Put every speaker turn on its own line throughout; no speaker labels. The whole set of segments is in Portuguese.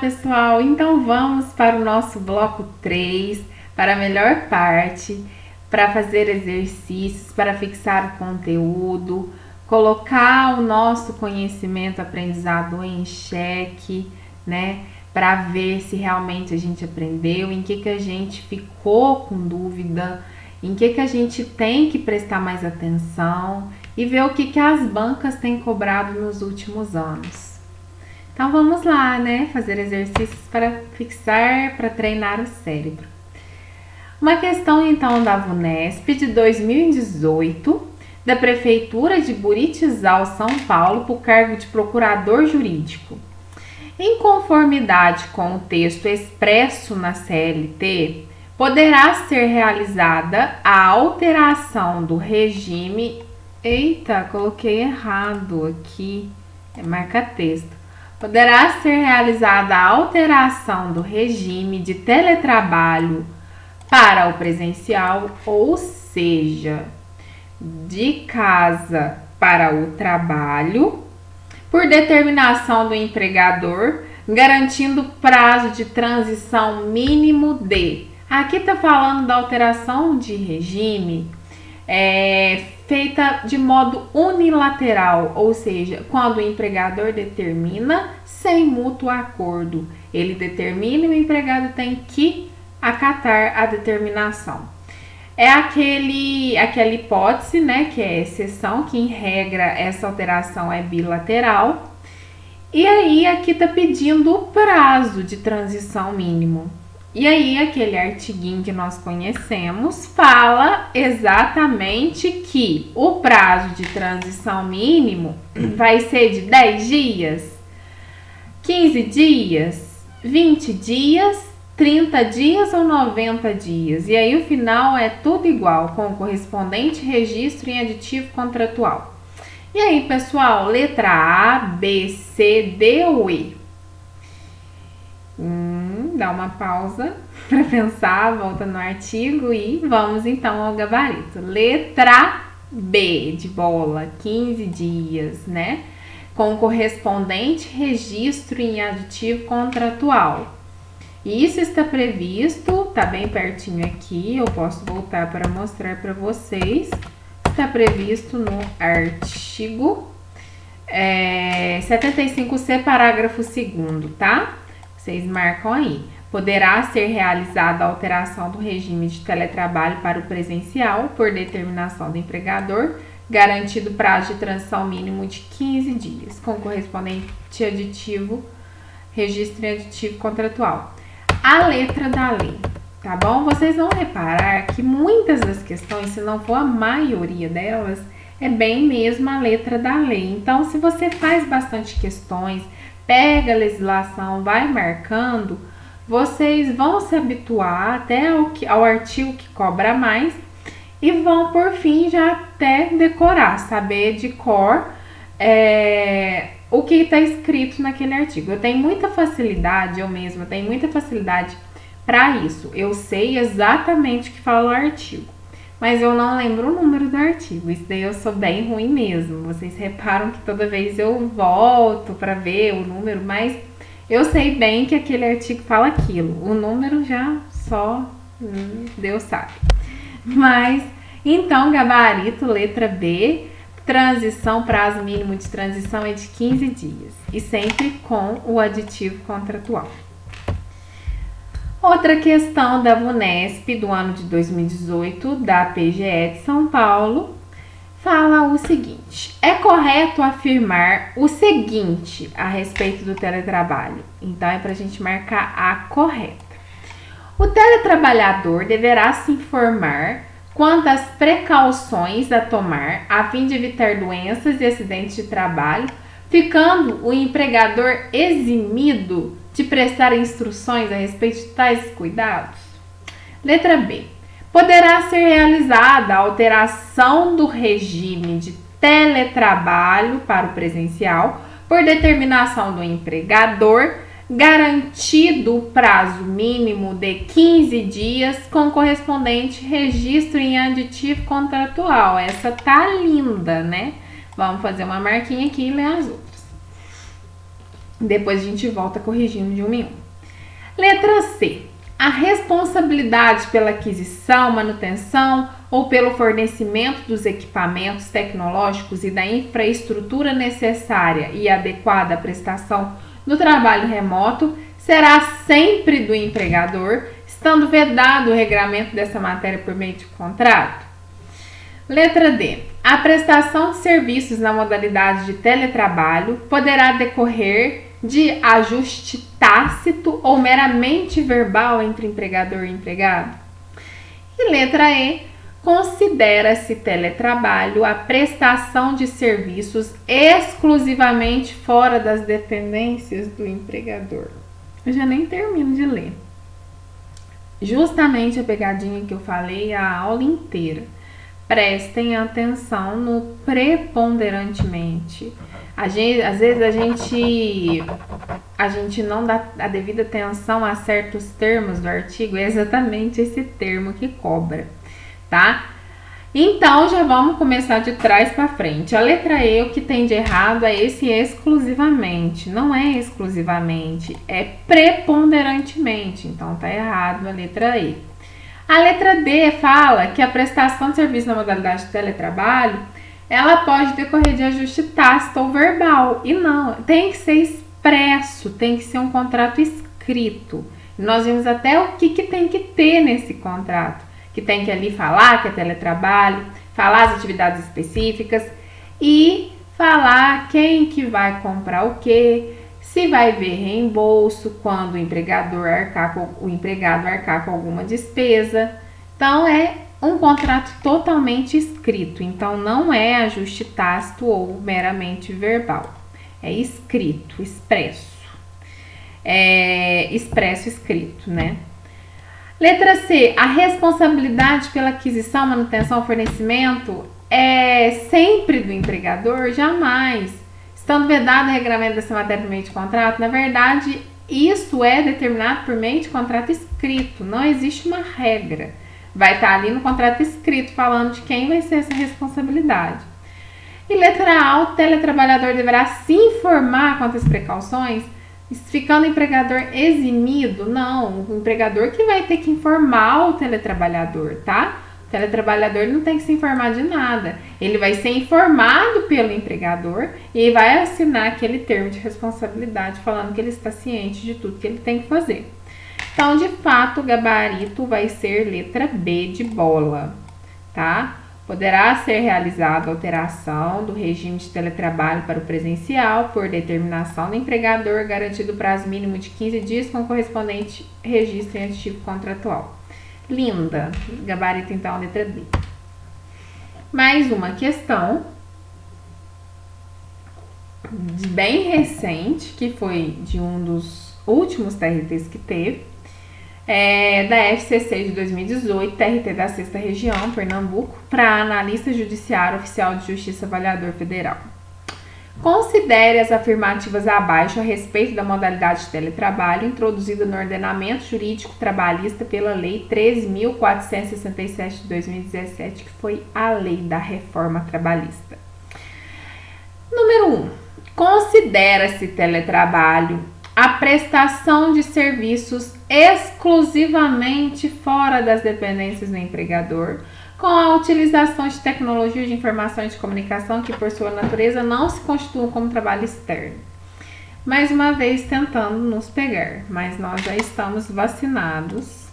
pessoal! Então vamos para o nosso bloco 3, para a melhor parte, para fazer exercícios, para fixar o conteúdo, colocar o nosso conhecimento aprendizado em xeque, né? Para ver se realmente a gente aprendeu, em que a gente ficou com dúvida, em que a gente tem que prestar mais atenção e ver o que as bancas têm cobrado nos últimos anos. Então vamos lá, né? Fazer exercícios para fixar, para treinar o cérebro. Uma questão então da VUNESP de 2018, da Prefeitura de Buritizal, São Paulo, para o cargo de procurador jurídico. Em conformidade com o texto expresso na CLT, poderá ser realizada a alteração do regime... Eita, coloquei errado aqui, é marca-texto. Poderá ser realizada a alteração do regime de teletrabalho para o presencial, ou seja, de casa para o trabalho, por determinação do empregador, garantindo prazo de transição mínimo de... Aqui está falando da alteração de regime feita de modo unilateral, ou seja, quando o empregador determina sem mútuo acordo. Ele determina e o empregado tem que acatar a determinação. É aquela hipótese, né, que é exceção, que em regra essa alteração é bilateral. E aí aqui está pedindo o prazo de transição mínimo. E aí aquele artiguinho que nós conhecemos fala exatamente que o prazo de transição mínimo vai ser de 10 dias, 15 dias, 20 dias, 30 dias ou 90 dias. E aí o final é tudo igual, com o correspondente registro em aditivo contratual. E aí, pessoal, letra A, B, C, D ou E? Dá uma pausa para pensar, volta no artigo e vamos então ao gabarito. Letra B de bola, 15 dias, né? Com correspondente registro em aditivo contratual. Isso está previsto, tá bem pertinho aqui, eu posso voltar para mostrar para vocês. Está previsto no artigo 75C, parágrafo 2º, tá? Vocês marcam aí. Poderá ser realizada a alteração do regime de teletrabalho para o presencial por determinação do empregador, garantido prazo de transição mínimo de 15 dias, com correspondente aditivo, registro em aditivo contratual. A letra da lei, tá bom? Vocês vão reparar que muitas das questões, se não for a maioria delas, é bem mesmo a letra da lei. Então, se você faz bastante questões, pega a legislação, vai marcando, vocês vão se habituar até ao artigo que cobra mais e vão, por fim, já até decorar, saber de cor o que está escrito naquele artigo. Eu tenho muita facilidade, eu mesma tenho muita facilidade para isso. Eu sei exatamente o que fala o artigo, mas eu não lembro o número do artigo. Isso daí eu sou bem ruim mesmo. Vocês reparam que toda vez eu volto para ver o número, mas eu sei bem que aquele artigo fala aquilo. O número já só Deus sabe. Mas, então, gabarito, letra B, transição, prazo mínimo de transição é de 15 dias. E sempre com o aditivo contratual. Outra questão da VUNESP do ano de 2018, da PGE de São Paulo, fala o seguinte: é correto afirmar o seguinte a respeito do teletrabalho? Então, é para a gente marcar a correta. O teletrabalhador deverá se informar quanto às precauções a tomar a fim de evitar doenças e acidentes de trabalho, ficando o empregador eximido de prestar instruções a respeito de tais cuidados? Letra B. Poderá ser realizada a alteração do regime de teletrabalho para o presencial por determinação do empregador, garantido o prazo mínimo de 15 dias com correspondente registro em aditivo contratual. Essa tá linda, né? Vamos fazer uma marquinha aqui e ler as outras. Depois a gente volta corrigindo de 1 em 1. Letra C. A responsabilidade pela aquisição, manutenção ou pelo fornecimento dos equipamentos tecnológicos e da infraestrutura necessária e adequada à prestação do trabalho remoto será sempre do empregador, estando vedado o regramento dessa matéria por meio de contrato. Letra D. A prestação de serviços na modalidade de teletrabalho poderá decorrer de ajuste tácito ou meramente verbal entre empregador e empregado. E letra E. Considera-se teletrabalho a prestação de serviços exclusivamente fora das dependências do empregador. Eu já nem termino de ler. Justamente a pegadinha que eu falei a aula inteira. Prestem atenção no preponderantemente. Às vezes a gente não dá a devida atenção a certos termos do artigo, é exatamente esse termo que cobra, tá? Então, já vamos começar de trás para frente. A letra E, o que tem de errado é esse exclusivamente. Não é exclusivamente, é preponderantemente. Então, tá errado a letra E. A letra D fala que a prestação de serviço na modalidade de teletrabalho, ela pode decorrer de ajuste tácito ou verbal. E não, tem que ser expresso, tem que ser um contrato escrito. Nós vimos até o que tem que ter nesse contrato. Que tem que ali falar que é teletrabalho, falar as atividades específicas e falar quem que vai comprar o quê, se vai ver reembolso quando o empregado arcar com alguma despesa. Então, é um contrato totalmente escrito. Então, não é ajuste tácito ou meramente verbal. É escrito, expresso. Expresso escrito, né? Letra C. A responsabilidade pela aquisição, manutenção, fornecimento é sempre do empregador? Jamais. Estando vedado o regramento dessa matéria por meio de contrato, na verdade, isso é determinado por meio de contrato escrito. Não existe uma regra. Vai estar ali no contrato escrito falando de quem vai ser essa responsabilidade. E letra A. O teletrabalhador deverá se informar quanto às precauções, ficando o empregador eximido? Não, o empregador que vai ter que informar o teletrabalhador, tá? O teletrabalhador não tem que se informar de nada. Ele vai ser informado pelo empregador e vai assinar aquele termo de responsabilidade falando que ele está ciente de tudo que ele tem que fazer. Então, de fato, o gabarito vai ser letra B de bola, tá? Poderá ser realizada alteração do regime de teletrabalho para o presencial por determinação do empregador, garantido prazo mínimo de 15 dias com correspondente registro em artigo contratual. Linda! Gabarito, então, letra B. Mais uma questão bem recente, que foi de um dos últimos TRTs que teve, da FCC de 2018, TRT da 6ª Região, Pernambuco, para analista judiciário oficial de Justiça Avaliador Federal. Considere as afirmativas abaixo a respeito da modalidade de teletrabalho introduzida no ordenamento jurídico trabalhista pela Lei 13.467 de 2017, que foi a Lei da Reforma Trabalhista. Número 1. Considera-se teletrabalho a prestação de serviços exclusivamente fora das dependências do empregador, com a utilização de tecnologia de informação e de comunicação que, por sua natureza, não se constituam como trabalho externo. Mais uma vez tentando nos pegar, mas nós já estamos vacinados.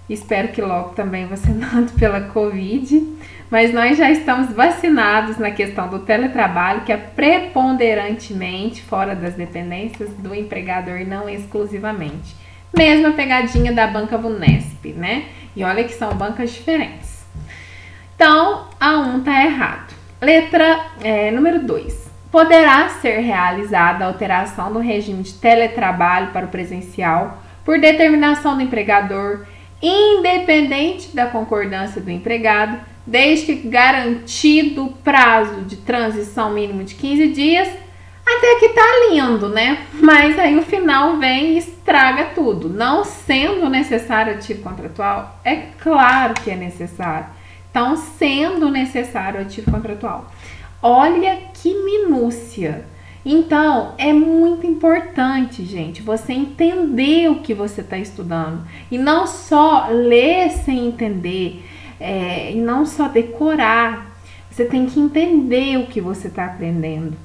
Espero que logo também vacinado pela Covid, mas nós já estamos vacinados na questão do teletrabalho, que é preponderantemente fora das dependências do empregador e não exclusivamente. Mesma pegadinha da banca Vunesp, né? E olha que são bancas diferentes. Então, a 1 tá errado. Número 2. Poderá ser realizada a alteração do regime de teletrabalho para o presencial por determinação do empregador, independente da concordância do empregado, desde que garantido o prazo de transição mínimo de 15 dias. Até que tá lindo, né? Mas aí o final vem e estraga tudo. Não sendo necessário ativo contratual, é claro que é necessário. Então, sendo necessário ativo contratual. Olha que minúcia. Então, é muito importante, gente, você entender o que você está estudando. E não só ler sem entender, e não só decorar. Você tem que entender o que você está aprendendo.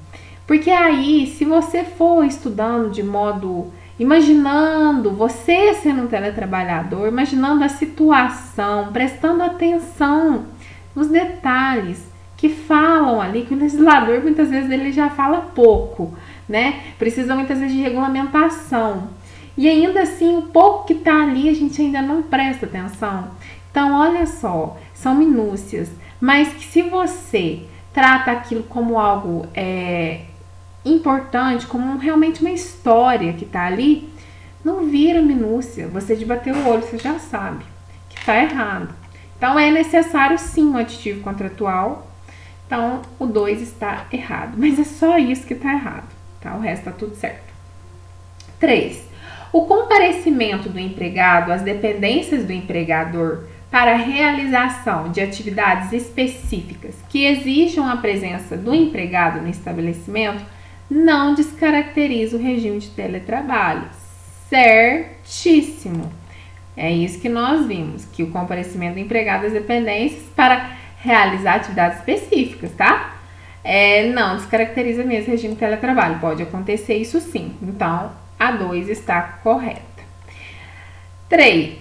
Porque aí, se você for estudando de modo, imaginando você sendo um teletrabalhador, imaginando a situação, prestando atenção nos detalhes que falam ali, que o legislador muitas vezes ele já fala pouco, né? Precisa muitas vezes de regulamentação. E ainda assim, o pouco que está ali a gente ainda não presta atenção. Então, olha só, são minúcias, mas que se você trata aquilo como algo importante, como realmente uma história que está ali, não vira minúcia. Você de bater o olho, você já sabe que está errado. Então, é necessário sim um aditivo contratual. Então, o 2 está errado, mas é só isso que está errado, tá? O resto está tudo certo. 3. O comparecimento do empregado às dependências do empregador para a realização de atividades específicas que exijam a presença do empregado no estabelecimento não descaracteriza o regime de teletrabalho. Certíssimo! É isso que nós vimos, que o comparecimento do empregado às dependências para realizar atividades específicas, tá? Não descaracteriza mesmo o regime de teletrabalho. Pode acontecer isso sim. Então, a 2 está correta.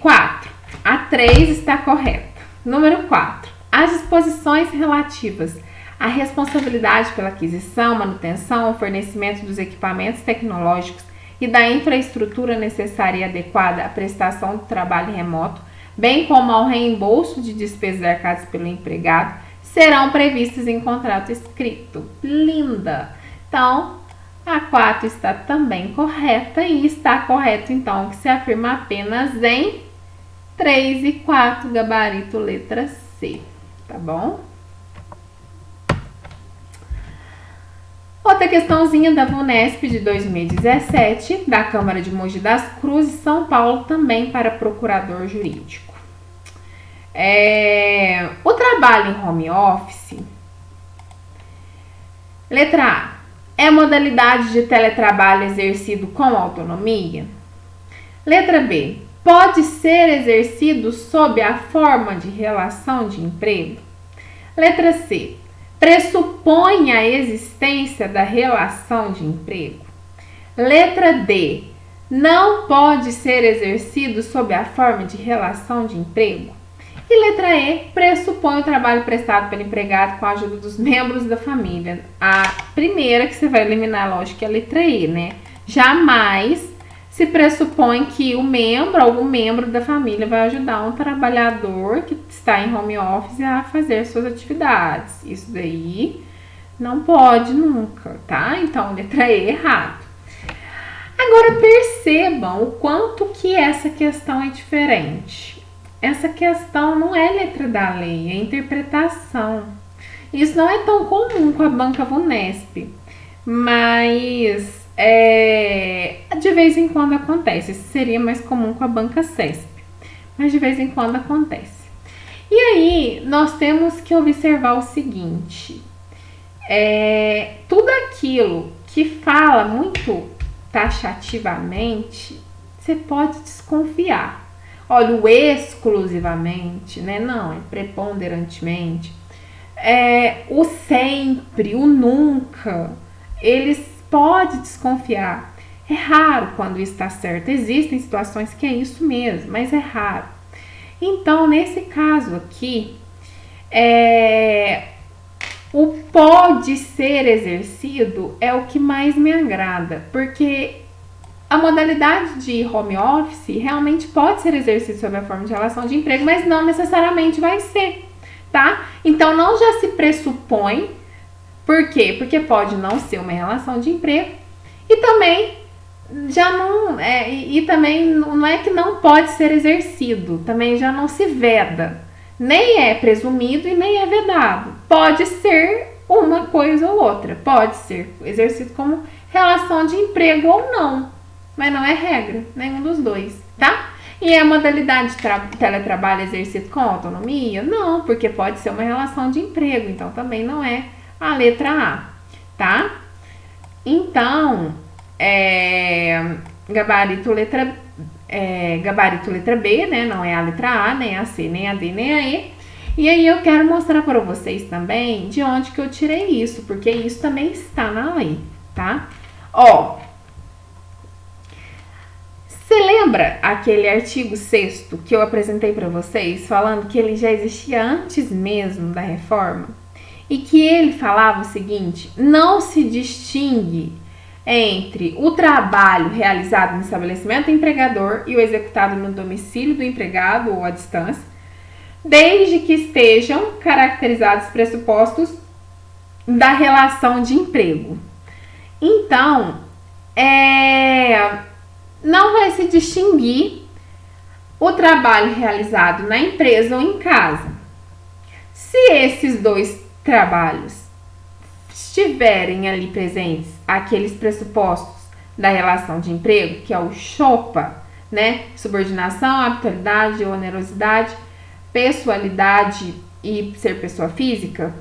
4. A 3 está correta. Número 4. As disposições relativas à responsabilidade pela aquisição, manutenção, fornecimento dos equipamentos tecnológicos e da infraestrutura necessária e adequada à prestação do trabalho remoto, bem como ao reembolso de despesas arcadas pelo empregado, serão previstas em contrato escrito. Linda! Então, a 4 está também correta e está correto, então, que se afirma apenas em 3 e 4, gabarito letra C, tá bom? Outra questãozinha da VUNESP de 2017, da Câmara de Mogi das Cruzes, São Paulo, também para procurador jurídico. O trabalho em home office, letra A, é modalidade de teletrabalho exercido com autonomia? Letra B, pode ser exercido sob a forma de relação de emprego? Letra C, pressupõe a existência da relação de emprego? Letra D, não pode ser exercido sob a forma de relação de emprego? E letra E, pressupõe o trabalho prestado pelo empregado com a ajuda dos membros da família. A primeira que você vai eliminar, lógico, é a letra E, né? Jamais se pressupõe que algum membro da família vai ajudar um trabalhador que está em home office a fazer suas atividades. Isso daí não pode nunca, tá? Então, letra E, errado. Agora, percebam o quanto que essa questão é diferente. Essa questão não é letra da lei, é interpretação. Isso não é tão comum com a banca VUNESP, mas de vez em quando acontece. Isso seria mais comum com a banca CESP, mas de vez em quando acontece. E aí, nós temos que observar o seguinte, tudo aquilo que fala muito taxativamente, você pode desconfiar. Olha, o exclusivamente, né? Não, é preponderantemente. O sempre, o nunca, eles podem desconfiar. É raro quando isso está certo. Existem situações que é isso mesmo, mas é raro. Então, nesse caso aqui, o pode ser exercido é o que mais me agrada, porque a modalidade de home office realmente pode ser exercida sob a forma de relação de emprego, mas não necessariamente vai ser, tá? Então, não já se pressupõe. Por quê? Porque pode não ser uma relação de emprego e também já não também não é que não pode ser exercido, também já não se veda. Nem é presumido e nem é vedado. Pode ser uma coisa ou outra. Pode ser exercido como relação de emprego ou não. Mas não é regra, nenhum dos dois, tá? E a modalidade de teletrabalho exercido com autonomia? Não, porque pode ser uma relação de emprego, então também não é a letra A, tá? Então, gabarito letra B, né? Não é a letra A, nem a C, nem a D, nem a E. E aí eu quero mostrar para vocês também de onde que eu tirei isso, porque isso também está na lei, tá? Ó, você lembra aquele artigo 6º que eu apresentei para vocês, falando que ele já existia antes mesmo da reforma? E que ele falava o seguinte: não se distingue entre o trabalho realizado no estabelecimento do empregador e o executado no domicílio do empregado ou à distância, desde que estejam caracterizados os pressupostos da relação de emprego. Então, não vai se distinguir o trabalho realizado na empresa ou em casa. Se esses dois trabalhos estiverem ali presentes aqueles pressupostos da relação de emprego, que é o CHOPA, né? Subordinação, habitualidade, onerosidade, pessoalidade e ser pessoa física,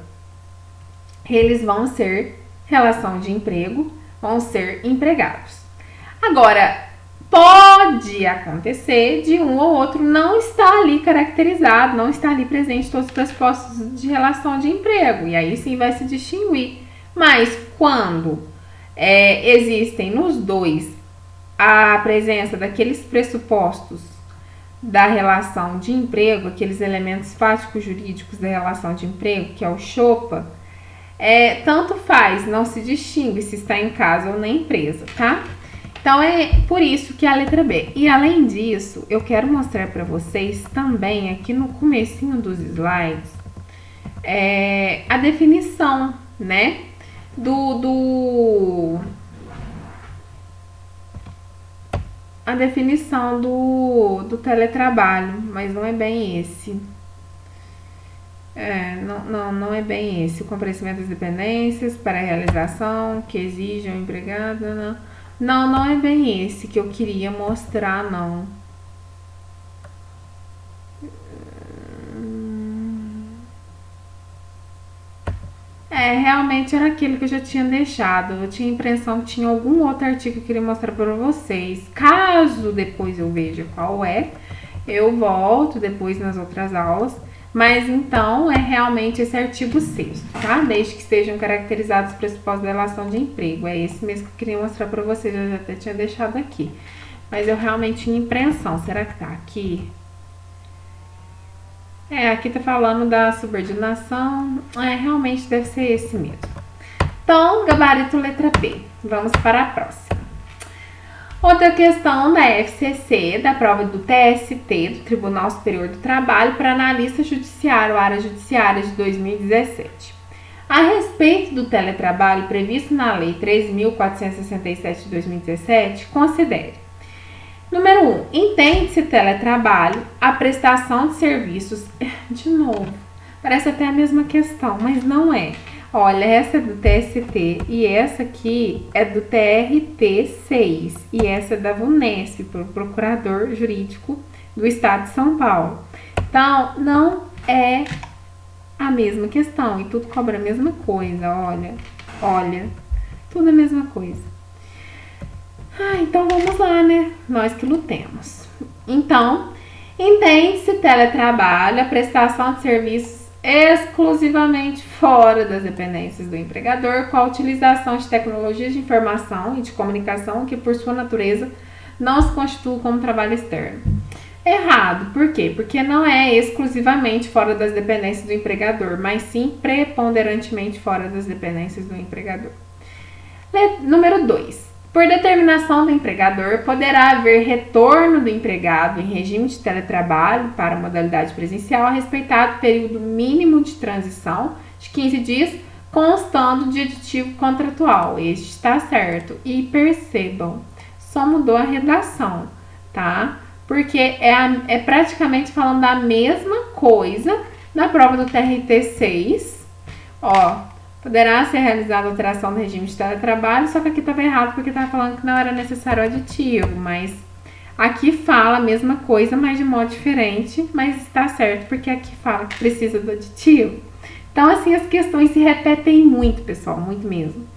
eles vão ser relação de emprego, vão ser empregados. Agora, pode acontecer de um ou outro não estar ali caracterizado, não estar ali presente todos os pressupostos de relação de emprego, e aí sim vai se distinguir. Mas quando existem nos dois a presença daqueles pressupostos da relação de emprego, aqueles elementos fáticos jurídicos da relação de emprego, que é o CHOPA, tanto faz, não se distingue se está em casa ou na empresa, tá? Então é por isso que é a letra B. E além disso, eu quero mostrar para vocês também aqui no comecinho dos slides a definição, né, a definição do teletrabalho, mas não é bem esse. Não é bem esse. O comparecimento das dependências para a realização que exige o empregado. Não é bem esse que eu queria mostrar, não. Realmente era aquele que eu já tinha deixado. Eu tinha a impressão que tinha algum outro artigo que eu queria mostrar para vocês. Caso depois eu veja qual eu volto depois nas outras aulas. Mas então é realmente esse artigo 6º, tá? Desde que estejam caracterizados os pressupostos da relação de emprego. É esse mesmo que eu queria mostrar para vocês, eu já até tinha deixado aqui. Mas eu realmente tinha impressão. Será que tá aqui? Aqui tá falando da subordinação. Realmente deve ser esse mesmo. Então, gabarito letra B. Vamos para a próxima. Outra questão da FCC, da prova do TST, do Tribunal Superior do Trabalho, para analista judiciário, área judiciária de 2017. A respeito do teletrabalho previsto na Lei 3.467 de 2017, considere: número 1. Entende-se teletrabalho a prestação de serviços. De novo, parece até a mesma questão, mas não é. Olha, essa é do TST e essa aqui é do TRT6 e essa é da VUNESP, pro Procurador Jurídico do Estado de São Paulo. Então, não é a mesma questão e tudo cobra a mesma coisa, olha, tudo a mesma coisa. Então vamos lá, né? Nós que lutemos. Então, entende-se teletrabalho a prestação de serviços exclusivamente fora das dependências do empregador, com a utilização de tecnologias de informação e de comunicação que, por sua natureza, não se constituem como trabalho externo. Errado. Por quê? Porque não é exclusivamente fora das dependências do empregador, mas sim preponderantemente fora das dependências do empregador. Número 2. Por determinação do empregador, poderá haver retorno do empregado em regime de teletrabalho para a modalidade presencial a respeitado período mínimo de transição de 15 dias, constando de aditivo contratual. Este está certo. E percebam, só mudou a redação, tá? Porque é praticamente falando da mesma coisa na prova do TRT6. Poderá ser realizada alteração do regime de teletrabalho, só que aqui estava errado porque estava falando que não era necessário aditivo, mas aqui fala a mesma coisa, mas de modo diferente, mas está certo porque aqui fala que precisa do aditivo. Então, assim, as questões se repetem muito, pessoal, muito mesmo.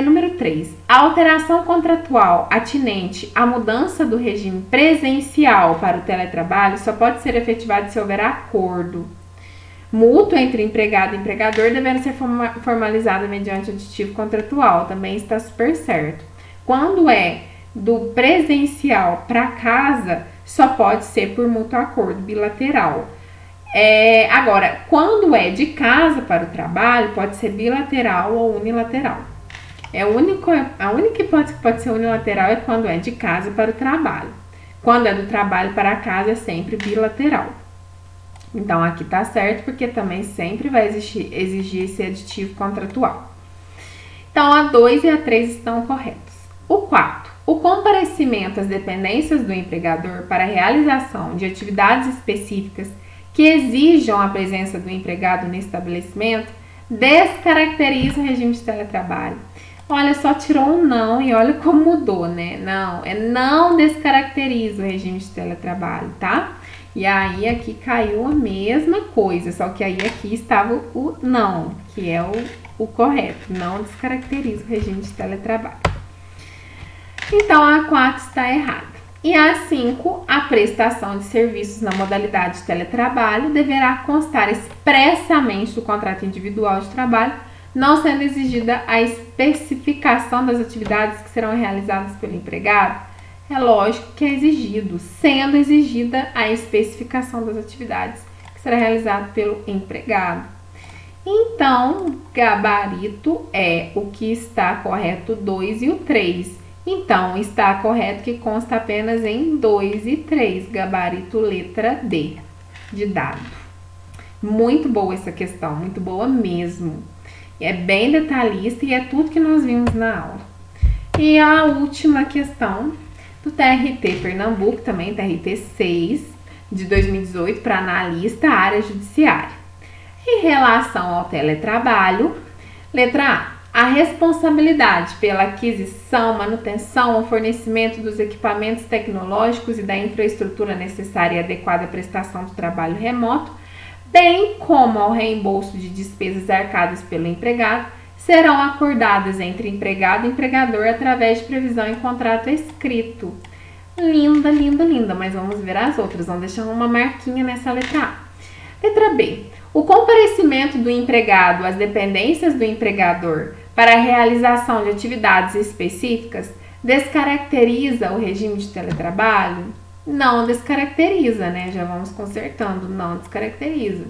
Número 3. A alteração contratual atinente à mudança do regime presencial para o teletrabalho só pode ser efetivada se houver acordo mútuo entre empregado e empregador, devendo ser formalizada mediante aditivo contratual. Também está super certo. Quando é do presencial para casa, só pode ser por mútuo acordo bilateral. Agora, quando é de casa para o trabalho, pode ser bilateral ou unilateral. A única hipótese que pode ser unilateral é quando é de casa para o trabalho. Quando é do trabalho para casa, é sempre bilateral. Então, aqui tá certo, porque também sempre vai exigir esse aditivo contratual. Então, a 2 e a 3 estão corretos. O 4. O comparecimento às dependências do empregador para a realização de atividades específicas que exijam a presença do empregado no estabelecimento descaracteriza o regime de teletrabalho. Olha, só tirou um não e olha como mudou, né? Não descaracteriza o regime de teletrabalho, tá? E aí aqui caiu a mesma coisa, só que aí aqui estava o não, que é o correto. Não descaracteriza o regime de teletrabalho. Então, a 4 está errada. E a 5, a prestação de serviços na modalidade de teletrabalho deverá constar expressamente do contrato individual de trabalho, não sendo exigida a especificação das atividades que serão realizadas pelo empregado. É lógico que é exigido, sendo exigida a especificação das atividades que será realizada pelo empregado. Então, gabarito é o que está correto, 2 e o 3. Então, está correto que consta apenas em 2 e 3, gabarito letra D, de dado. Muito boa essa questão, muito boa mesmo. É bem detalhista e é tudo que nós vimos na aula. E a última questão do TRT Pernambuco, também TRT 6, de 2018, para analista área judiciária. Em relação ao teletrabalho, letra A responsabilidade pela aquisição, manutenção ou fornecimento dos equipamentos tecnológicos e da infraestrutura necessária e adequada à prestação do trabalho remoto, bem como ao reembolso de despesas arcadas pelo empregado, serão acordadas entre empregado e empregador através de previsão em contrato escrito. Linda, linda, linda, mas vamos ver as outras. Vamos deixar uma marquinha nessa letra A. Letra B. O comparecimento do empregado às dependências do empregador para a realização de atividades específicas descaracteriza o regime de teletrabalho? Não descaracteriza, né? Já vamos consertando, não descaracteriza.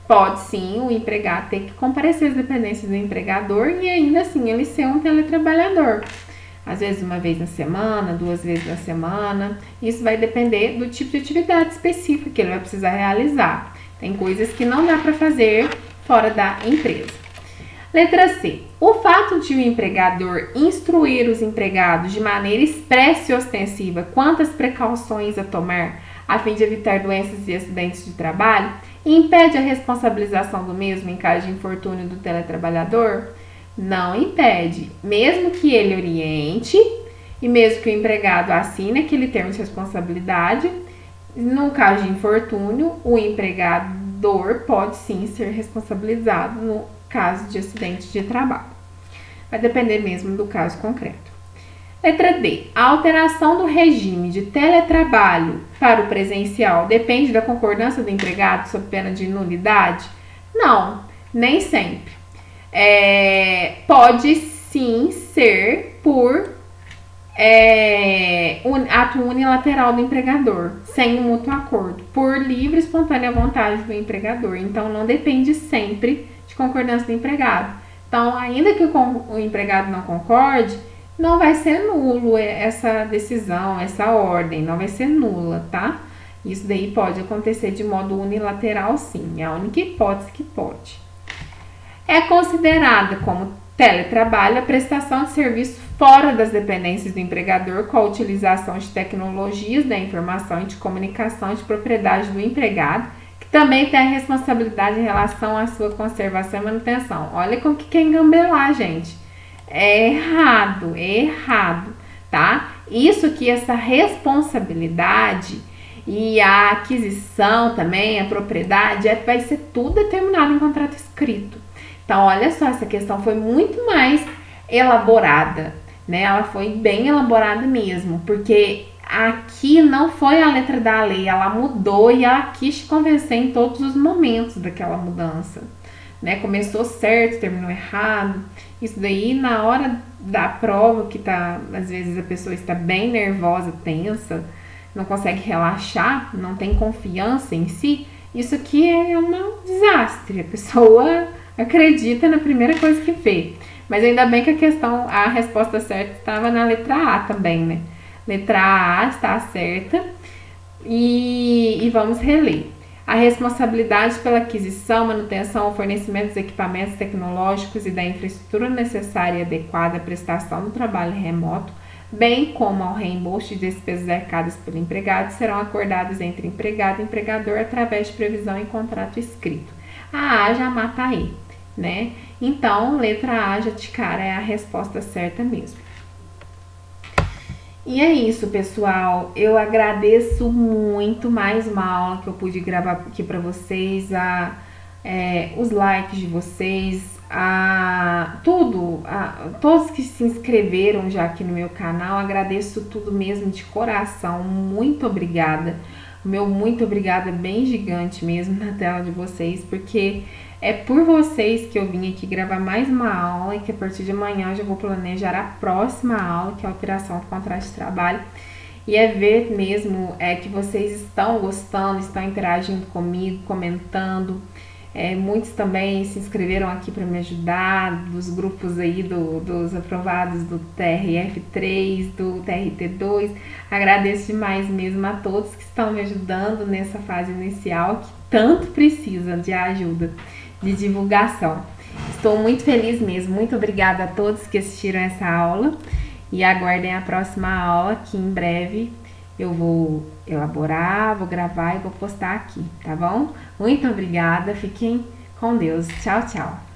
Pode sim o empregado ter que comparecer às dependências do empregador e ainda assim ele ser um teletrabalhador. Às vezes uma vez na semana, 2 vezes na semana. Isso vai depender do tipo de atividade específica que ele vai precisar realizar. Tem coisas que não dá para fazer fora da empresa. Letra C. O fato de o empregador instruir os empregados de maneira expressa e ostensiva quanto às precauções a tomar a fim de evitar doenças e acidentes de trabalho impede a responsabilização do mesmo em caso de infortúnio do teletrabalhador? Não impede. Mesmo que ele oriente e mesmo que o empregado assine aquele termo de responsabilidade, no caso de infortúnio, o empregador pode sim ser responsabilizado no caso de acidente de trabalho. Vai depender mesmo do caso concreto. Letra D. A alteração do regime de teletrabalho para o presencial depende da concordância do empregado sob pena de nulidade? Não, nem sempre. Pode sim ser por ato unilateral do empregador, sem um mútuo acordo, por livre e espontânea vontade do empregador. Então, não depende sempre de concordância do empregado. Então, ainda que o empregado não concorde, não vai ser nulo essa decisão, essa ordem, não vai ser nula, tá? Isso daí pode acontecer de modo unilateral, sim. É a única hipótese que pode. É considerada como teletrabalho a prestação de serviço fora das dependências do empregador com a utilização de tecnologias da informação e de comunicação de propriedade do empregado, que também tem a responsabilidade em relação à sua conservação e manutenção. Olha como que quer engambelar, gente. É errado, tá? Isso que essa responsabilidade e a aquisição também, a propriedade, vai ser tudo determinado em contrato escrito. Então, olha só, essa questão foi muito mais elaborada, né? Ela foi bem elaborada mesmo, porque aqui não foi a letra da lei, ela mudou e ela quis te convencer em todos os momentos daquela mudança, né? Começou certo, terminou errado. Isso daí na hora da prova, que tá, às vezes a pessoa está bem nervosa, tensa, não consegue relaxar, não tem confiança em si, isso aqui é um desastre. A pessoa acredita na primeira coisa que vê. Mas ainda bem que a resposta certa estava na letra A também, né? Letra A está certa. E vamos reler. A responsabilidade pela aquisição, manutenção ou fornecimento dos equipamentos tecnológicos e da infraestrutura necessária e adequada à prestação do trabalho remoto, bem como ao reembolso de despesas arcadas pelo empregado, serão acordados entre empregado e empregador através de previsão em contrato escrito. A A já mata a E, né? Então, letra A já de cara é a resposta certa mesmo. E é isso, pessoal. Eu agradeço muito mais uma aula que eu pude gravar aqui para vocês, os likes de vocês, todos que se inscreveram já aqui no meu canal. Agradeço tudo mesmo de coração. Muito obrigada. O meu muito obrigada é bem gigante mesmo na tela de vocês, porque é por vocês que eu vim aqui gravar mais uma aula e que a partir de amanhã eu já vou planejar a próxima aula, que é a alteração do contrato de trabalho. E é ver mesmo que vocês estão gostando, estão interagindo comigo, comentando. Muitos também se inscreveram aqui para me ajudar, dos grupos aí dos aprovados do TRF3, do TRT2. Agradeço demais mesmo a todos que estão me ajudando nessa fase inicial, que tanto precisa de ajuda, de divulgação. Estou muito feliz mesmo. Muito obrigada a todos que assistiram essa aula e aguardem a próxima aula, que em breve eu vou elaborar, vou gravar e vou postar aqui, tá bom? Muito obrigada, fiquem com Deus. Tchau, tchau.